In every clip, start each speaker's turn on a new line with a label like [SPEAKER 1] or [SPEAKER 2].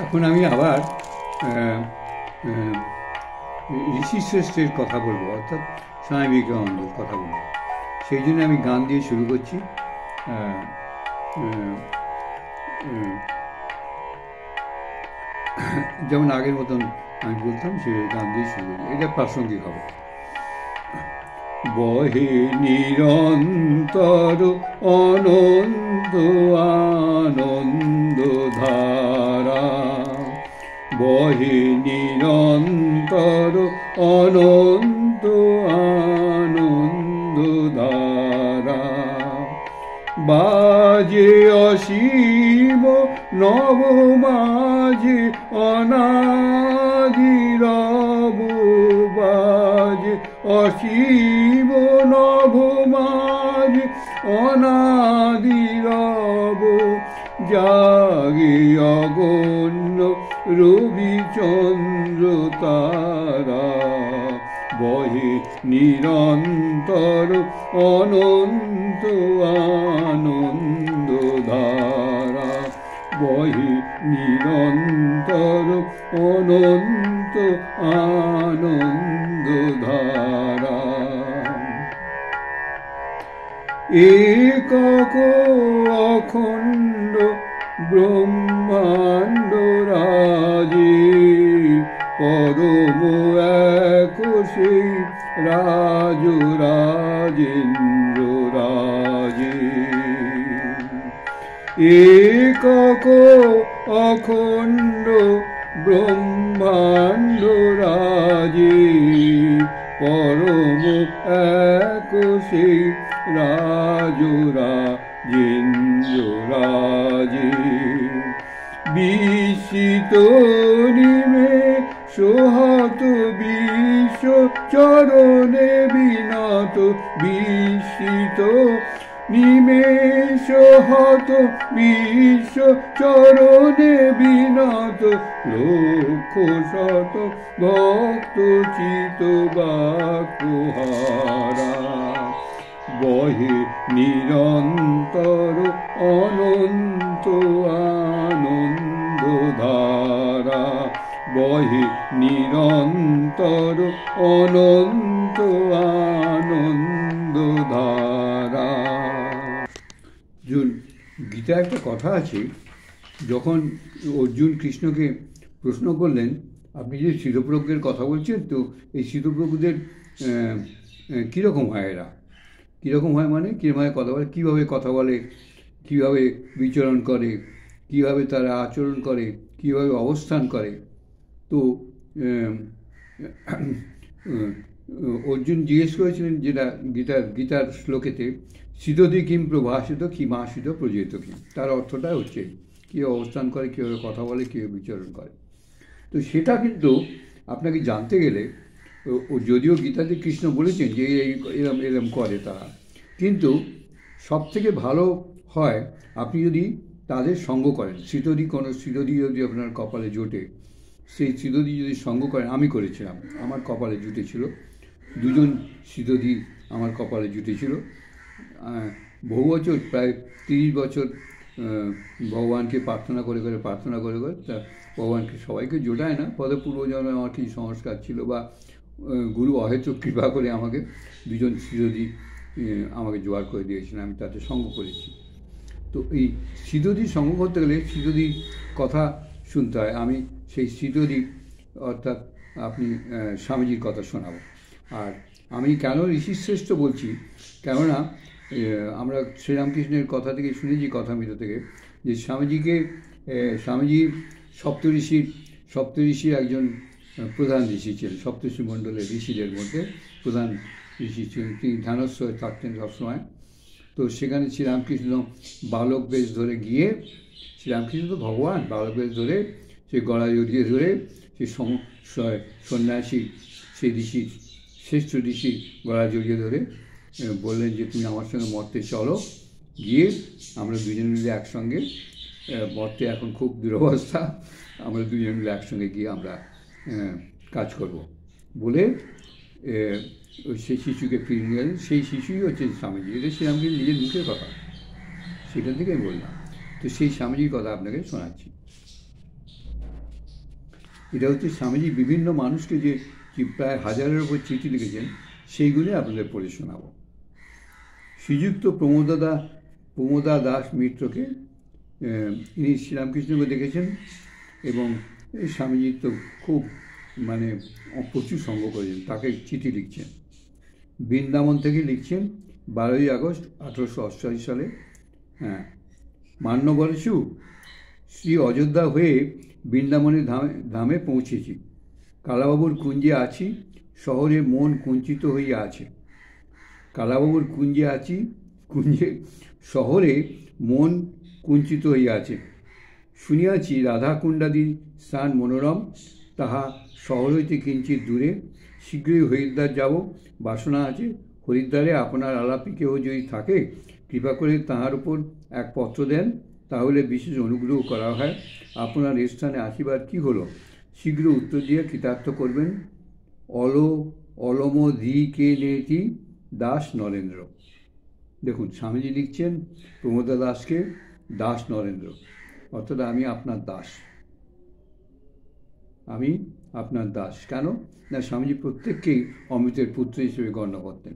[SPEAKER 1] এখন আমি আবার ঋষি শ্রেষ্ঠের কথা বলবো, অর্থাৎ স্বামী বিবেকানন্দের কথা বলবো। সেই জন্য আমি গান দিয়ে শুরু করছি। আহ, আহ, আহ, যেমন আগের মতন আমি বলতাম, সে গান দিয়ে শুরু করি, এটা প্রাসঙ্গিক হবে। বহে নিরন্তর অনন্ত আনন্দ ধারা, বহে নিরন্তর অনন্ত আনন্দ ধারা, বাজে অসীম নব মাঝে অনাদিরব, বাজে অসীম নভ মাঝে অনাদিরব, জাগে অগণ্য রবিচন্দ্র তারা, বহে নিরন্তর অনন্ত আনন্দ ধারা, বহে নিরন্তর অনন্ত আনন্দ ধারা। একক অখণ্ড ব্রহ্মাণ্ড রাজে, পরম এক সেই রাজ রাজেন্দ্র রাজে, একক অখণ্ড ব্রহ্মাণ্ড রাজে, পরম এক সেই রাজ রাজেন্দ্র রাজে, বিস্মিত নিমে সোহত বিশ্ব চরণে বিনত, বিস্মিত নিমেষ হত বিশ্ব চরণে বিনত, লক্ষ শত ভক্ত চিত বাকুহারা, বহে নিরন্তর অনন্ত আনন্দ ধারা, বহে নিরন্তর অনন্ত আনন্দ ধারা। গীতা একটা কথা আছে, যখন অর্জুন কৃষ্ণকে প্রশ্ন করলেন, আপনি যে স্থিতপ্রজ্ঞের কথা বলছেন, তো এই স্থিতপ্রজ্ঞদের কীরকম হয়, এরা কীরকম হয়, মানে কীভাবে কথা বলে, কীভাবে কথা বলে, কীভাবে বিচরণ করে, কীভাবে তারা আচরণ করে, কীভাবে অবস্থান করে। তো অর্জুন জিজ্ঞেস করেছিলেন, যেটা গীতার শ্লোকেতে, সিদ্ধি কিম প্রভাসিত কিমাসিত প্রজেত কিম, তার অর্থটা হচ্ছে কীভাবে অবস্থান করে, কীভাবে কথা বলে, কীভাবে বিচরণ করে। তো সেটা কিন্তু আপনাকে জানতে গেলে, যদিও গীতাতে কৃষ্ণ বলেছেন যে এরম এরম করে তারা, কিন্তু সব থেকে ভালো হয় আপনি যদি তাদের সঙ্গ করেন। কোনো শ্রীদধি যদি আপনার কপালে জোটে, সেই শ্রীদধি যদি সঙ্গ করেন, আমি করেছিলাম, আমার কপালে জুটেছিল, দুজন শ্রীদধি আমার কপালে জুটেছিল। বহু বছর, প্রায় 30 বছর ভগবানকে প্রার্থনা করে তা ভগবানকে সবাইকে জোটায় না, পদে পূর্বজন্মে আমার কিছু সংস্কার ছিল, বা গুরু অহেতুক কৃপা করে আমাকে দুজন শ্রীদধি আমাকে জোগাড় করে দিয়েছিলেন, আমি তাতে সঙ্গ করেছি। তো এই শ্রীদধির সঙ্গ করতে গেলে শ্রীদধির কথা শুনতে হয়। আমি সেই শ্রীদধি, অর্থাৎ আপনি স্বামীজির কথা শোনাবো। আর আমি কেন ঋষিশ্রেষ্ঠ বলছি, কেননা আমরা শ্রীরামকৃষ্ণের কথা থেকে শুনেছি, কথামৃত থেকে, যে স্বামীজি সপ্তঋষির একজন প্রধান ঋষি ছিলেন, সপ্তর্ষি মণ্ডলের ঋষিদের মধ্যে প্রধান ঋষি ছিলেন। তিনি ধ্যানস্থ হয়ে থাকতেন সবসময়। তো সেখানে শ্রীরামকৃষ্ণ বালক বেশ ধরে গিয়ে, শ্রীরামকৃষ্ণ তো ভগবান, বালক বেশ ধরে সে গলা জড়িয়ে ধরে সে সন্ন্যাসী, সেই ঋষি, শ্রেষ্ঠ ঋষি গলা জড়িয়ে ধরে বললেন যে তুমি আমার সঙ্গে মর্তে চলো, গিয়ে আমরা দুজন মিলে একসঙ্গে, মর্তে এখন খুব দুরবস্থা, আমরা দুজন মিলে একসঙ্গে গিয়ে আমরা কাজ করব বলে সেই শিশুকে ফিরিয়ে নিয়ে গেলেন। সেই শিশুই হচ্ছে স্বামীজি। এটা শ্রীরামকৃষ্ণ নিজের মুখের কথা, সেটা থেকে আমি বললাম। তো সেই স্বামীজির কথা আপনাকে শোনাচ্ছি। এটা হচ্ছে স্বামীজি বিভিন্ন মানুষকে যে প্রায় হাজারের ওপর চিঠি লিখেছেন, সেইগুলি আপনাদের পড়ে শোনাব। শ্রীযুক্ত প্রমোদা দাস মিত্রকে, ইনি শ্রীরামকৃষ্ণকে দেখেছেন এবং স্বামীজির তো খুব মানে প্রচুর সঙ্গ করেছেন, তাকে চিঠি লিখছেন। বৃন্দাবন থেকে লিখছেন 12ই আগস্ট 1888 সালে। হ্যাঁ, মান্যবরেষু শ্রী অযোধ্যা হয়ে বৃন্দাবনের ধামে পৌঁছেছি। কালাবাবুর কুঞ্জে আছি, শহরে মন কুঞ্চিত হইয়া আছে। কালাবাবুর কুঞ্জে শহরে মন কুঞ্চিত হইয়া আছে। শুনিয়াছি রাধাকুণ্ডাদি স্থান মনোরম, তাহা শহর হইতে কিঞ্চিত দূরে। শীঘ্রই হরিদ্বার যাব, বাসনা আছে। হরিদ্বারে আপনার আলাপি কেহ যদি থাকে, কৃপা করে তাহার উপর এক পত্র দেন, তাহলে বিশেষ অনুগ্রহ করা হয়। আপনার স্থানে আসিবার কি হলো, শীঘ্র উত্তর দিয়ে কৃতার্থ করবেন। অলমধিকে নেতি দাস নরেন্দ্র। দেখুন, স্বামীজি লিখছেন প্রমোদা দাসকে দাস নরেন্দ্র, অর্থাৎ আমি আপনার দাস। আমি আপনার দাস। কেন না, স্বামীজি প্রত্যেককেই অমৃতের পুত্র হিসেবে গণ্য করতেন।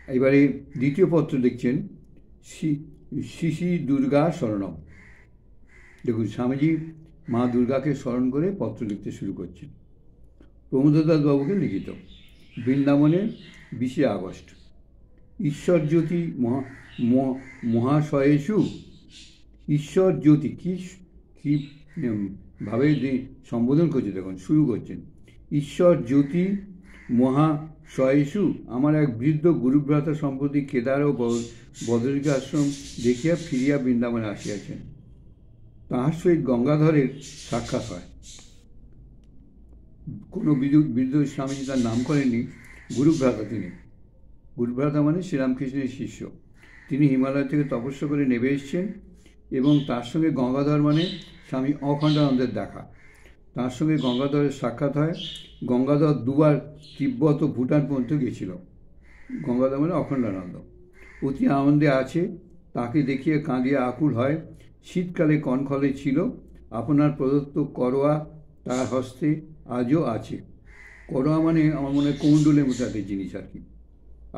[SPEAKER 1] এবারে দ্বিতীয় পত্র লিখছেন শ্রী দুর্গা শরণম। দেখুন, স্বামীজি মা দুর্গাকে স্মরণ করে পত্র লিখতে শুরু করছেন। প্রমোদদাস বাবুকে লিখিত, বৃন্দাবনে 20 আগস্ট। ঈশ্বর জ্যোতি মহাশয়েষু। ঈশ্বর জ্যোতি কি ভাবে সম্বোধন করছে, দেখুন শুরু করছেন, ঈশ্বর জ্যোতি মহাশয়েষু। আমার এক বৃদ্ধ গুরুভ্রাতা সম্প্রতি কেদার ও বদরিকা আশ্রম দেখিয়া ফিরিয়া বৃন্দাবনে আসিয়াছেন। তাহার সহিত গঙ্গাধরের সাক্ষাৎ হয়। কোনো বৃদ্ধ স্বামীজি তার নাম করেননি, গুরুভ্রাতা তিনি। গুরুভ্রাতা মানে শ্রীরামকৃষ্ণের শিষ্য। তিনি হিমালয় থেকে তপস্যা করে নেমে এসছেন এবং তার সঙ্গে গঙ্গাধর মানে স্বামী অখণ্ডানন্দের দেখা। তার সঙ্গে গঙ্গাধরের সাক্ষাৎ হয়। গঙ্গাধর 2 বার তিব্বত ও ভুটান পর্যন্ত গেছিল। গঙ্গাধর মানে অখণ্ডানন্দ। অতি আনন্দে আছে, তাকে দেখিয়ে কাঁদিয়া আকুল হয়। শীতকালে কনখলে ছিল, আপনার প্রদত্ত করোয়া তার হস্তে আজও আছে। করোয়া মানে আমার মনে হয় কৌণ্ডলের মতো একটা জিনিস আর কি।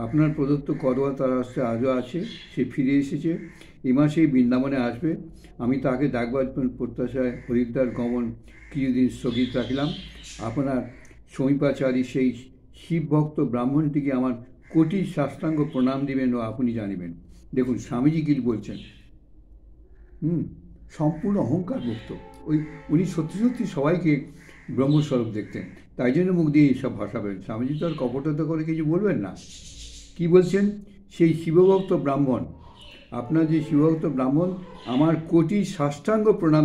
[SPEAKER 1] আপনার প্রদত্ত করোয়া তার হস্তে আজও আছে। সে ফিরে এসেছে, এ মাসেই বৃন্দাবনে আসবে। আমি তাকে ডাকবার প্রত্যাশায় হরিদ্বার গমন কিছুদিন স্থগিত রাখিলাম। আপনার সমীপাচারী সেই শিবভক্ত ব্রাহ্মণটিকে আমার কোটি সাষ্টাঙ্গ প্রণাম দিবেন ও আপনি জানিবেন। দেখুন, স্বামীজি কি বলছেন, সম্পূর্ণ অহংকার মুক্ত। উনি সত্যি সত্যি সবাইকে ব্রহ্মস্বরূপ দেখতেন, তাই জন্য মুখ দিয়ে এইসব ভাষা বেরোন। স্বামীজি তো আর কপটতা করে কিছু বলবেন না। কি বলছেন, সেই শিবভক্ত ব্রাহ্মণ, আপনার যে শিবভক্ত ব্রাহ্মণ, আমার কোটি সাষ্টাঙ্গ প্রণাম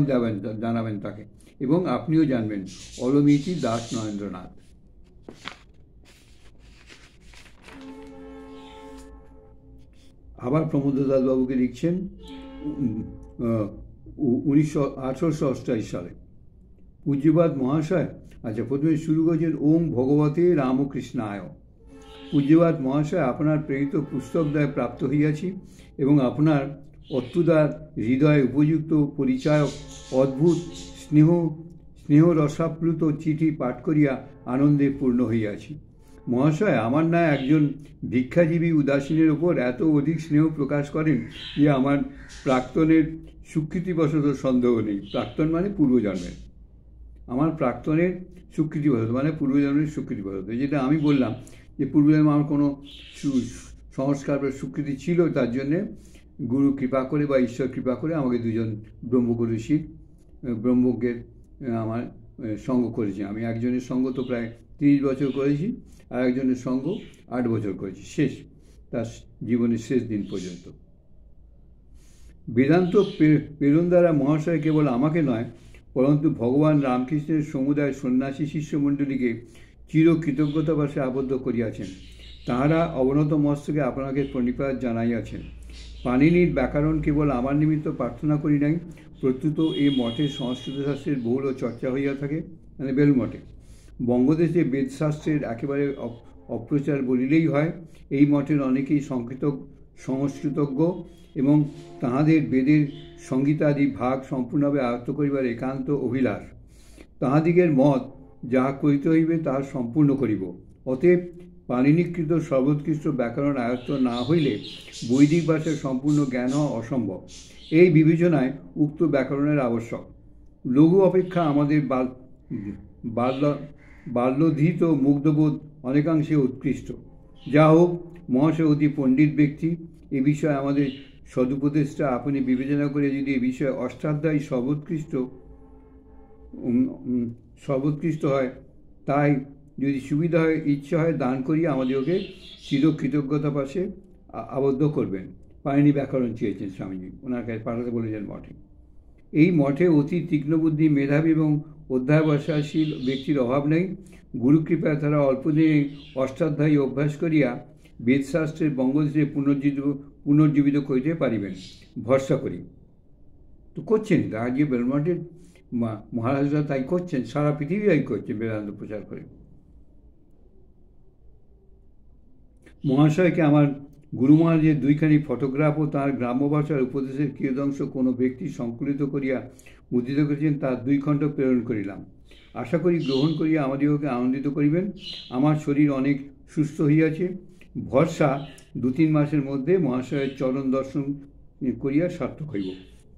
[SPEAKER 1] জানাবেন তাকে, এবং আপনিও জানবেন। অলমিতি দাস নরেন্দ্রনাথ। আবার প্রমোদদাস বাবুকে লিখছেন 1888 সালে। পূজ্যবাদ মহাশয়, আচ্ছা প্রথমে শুরু করছেন ওম ভগবতে রামকৃষ্ণায়। পূজ্যবাদ মহাশয়, আপনার প্রেরিত পুস্তকদ্বয় প্রাপ্ত হইয়াছি এবং আপনার অত্যুদার হৃদয়ে উপযুক্ত পরিচায়ক অদ্ভুত স্নেহরসাপ্লুত চিঠি পাঠ করিয়া আনন্দে পূর্ণ হইয়াছি। মহাশয়, আমার না একজন ভিক্ষাজীবী উদাসীনের ওপর এত অধিক স্নেহ প্রকাশ করেন যে আমার প্রাক্তনের স্বীকৃতিবশত সন্দেহ নেই। প্রাক্তন মানে পূর্বজন্মের। আমার প্রাক্তনের স্বীকৃতিবশত মানে পূর্বজন্মের স্বীকৃতিবশত, যেটা আমি বললাম যে পূর্বজন্মে আমার কোনো সংস্কার বা স্বীকৃতি ছিল, তার জন্যে গুরু কৃপা করে বা ঈশ্বর কৃপা করে আমাকে 2জন ব্রহ্মগুরু শিখ ব্রহ্মজ্ঞের আমার সঙ্গ করেছি। আমি একজনের সঙ্গ তো প্রায় 30 বছর করেছি, আর একজনের সঙ্গ 8 বছর করেছি, শেষ তার জীবনের শেষ দিন পর্যন্ত। বেদান্ত প্রেরণ দ্বারা মহাশয় কেবল আমাকে নয়, পরন্তু ভগবান রামকৃষ্ণের সমুদায় সন্ন্যাসী শিষ্যমণ্ডলীকে চির কৃতজ্ঞতাবাসে আবদ্ধ করিয়াছেন। তাহারা অবনত মস্তকে আপনাকে প্রণিপাত জানাইয়াছেন। পাণিনির ব্যাকরণ কেবল আমার নিমিত্ত প্রার্থনা করি নাই, প্রত্যুত এই মঠে সংস্কৃত শাস্ত্রের বহুল চর্চা হইয়া থাকে, মানে বেলুমঠে। বঙ্গদেশে বেদশাস্ত্রের একেবারে অপ্রচার বলিলেই হয়। এই মঠের অনেকেই সংস্কৃতজ্ঞ এবং তাহাদের বেদের সংগীতাদি ভাগ সম্পূর্ণভাবে আয়ত্ত করিবার একান্ত অভিলাষ। তাহাদিগের মত যাহা করিতে হইবে তাহা সম্পূর্ণ করিব। অতএব পাণিনিকৃত সর্বোৎকৃষ্ট ব্যাকরণ আয়ত্ত না হইলে বৈদিক ভাষার সম্পূর্ণ জ্ঞান হওয়া অসম্ভব। এই বিবেচনায় উক্ত ব্যাকরণের আবশ্যক। লঘু অপেক্ষা আমাদের বাল্যধীত মুগ্ধবোধ অনেকাংশে উৎকৃষ্ট। যা হোক, মহাশয় অতি পণ্ডিত ব্যক্তি, এ বিষয়ে আমাদের সদুপদেশটা আপনি বিবেচনা করে যদি এ বিষয়ে অষ্টাধ্যায়ী সর্বোৎকৃষ্ট হয়, তাই যদি সুবিধা হয়, ইচ্ছা হয়, দান করিয়া আমাদেরকে চিরকৃতজ্ঞতা পাশে আবদ্ধ করবেন। পাণিনি ব্যাকরণ চেয়েছেন স্বামীজি, ওনার কাছে পাঠাতে বলেছেন মঠে। এই মঠে অতি তীক্ষ্ণবুদ্ধি, মেধাবী এবং অধ্যাবসায়শীল ব্যক্তির অভাব নেই। গুরুকৃপায় তারা অল্পদিনে অষ্টাধ্যায়ী অভ্যাস করিয়া বেদশাস্ত্রের বঙ্গদেশে পুনর্জীবিত করিতে পারিবেন ভরসা করি। তো করছেন, আজকে বেলমঠের মহারাজরা তাই করছেন, সারা পৃথিবী তাই করছেন, বেদান্ত প্রচার করে। মহাশয়কে আমার গুরু মহারাজের দুইখানি ফটোগ্রাফ ও তাঁর গ্রাম্য ভাষার উপদেশের কিয়দংশ কোনো ব্যক্তি সংকলিত করিয়া মুদ্রিত করেছেন, তার 2 খণ্ড প্রেরণ করিলাম। আশা করি গ্রহণ করিয়া আমাদিগকে আনন্দিত করিবেন। আমার শরীর অনেক সুস্থ হইয়াছে। ভরসা 2-3 মাসের মধ্যে মহাশয়ের চরণ দর্শন করিয়া সার্থক হইব।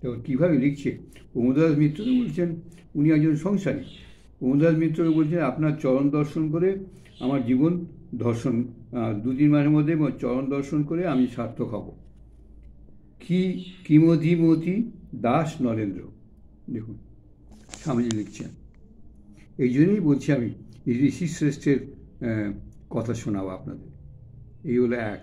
[SPEAKER 1] তো কীভাবে লিখছে, প্রমোদাস মিত্রকে বলছেন, উনি একজন সংসারী। প্রমোদাস মিত্রকে বলছেন, আপনার চরণ দর্শন করে আমার জীবন দর্শন 2-3 মাসের মধ্যে চরণ দর্শন করে আমি সার্থক হব। কিমধিমতি দাস নরেন্দ্র। দেখুন স্বামীজি লিখছেন। এই জন্যই বলছি আমি ঋষি শ্রেষ্ঠের কথা শোনাবো আপনাদের। এই হলো 1।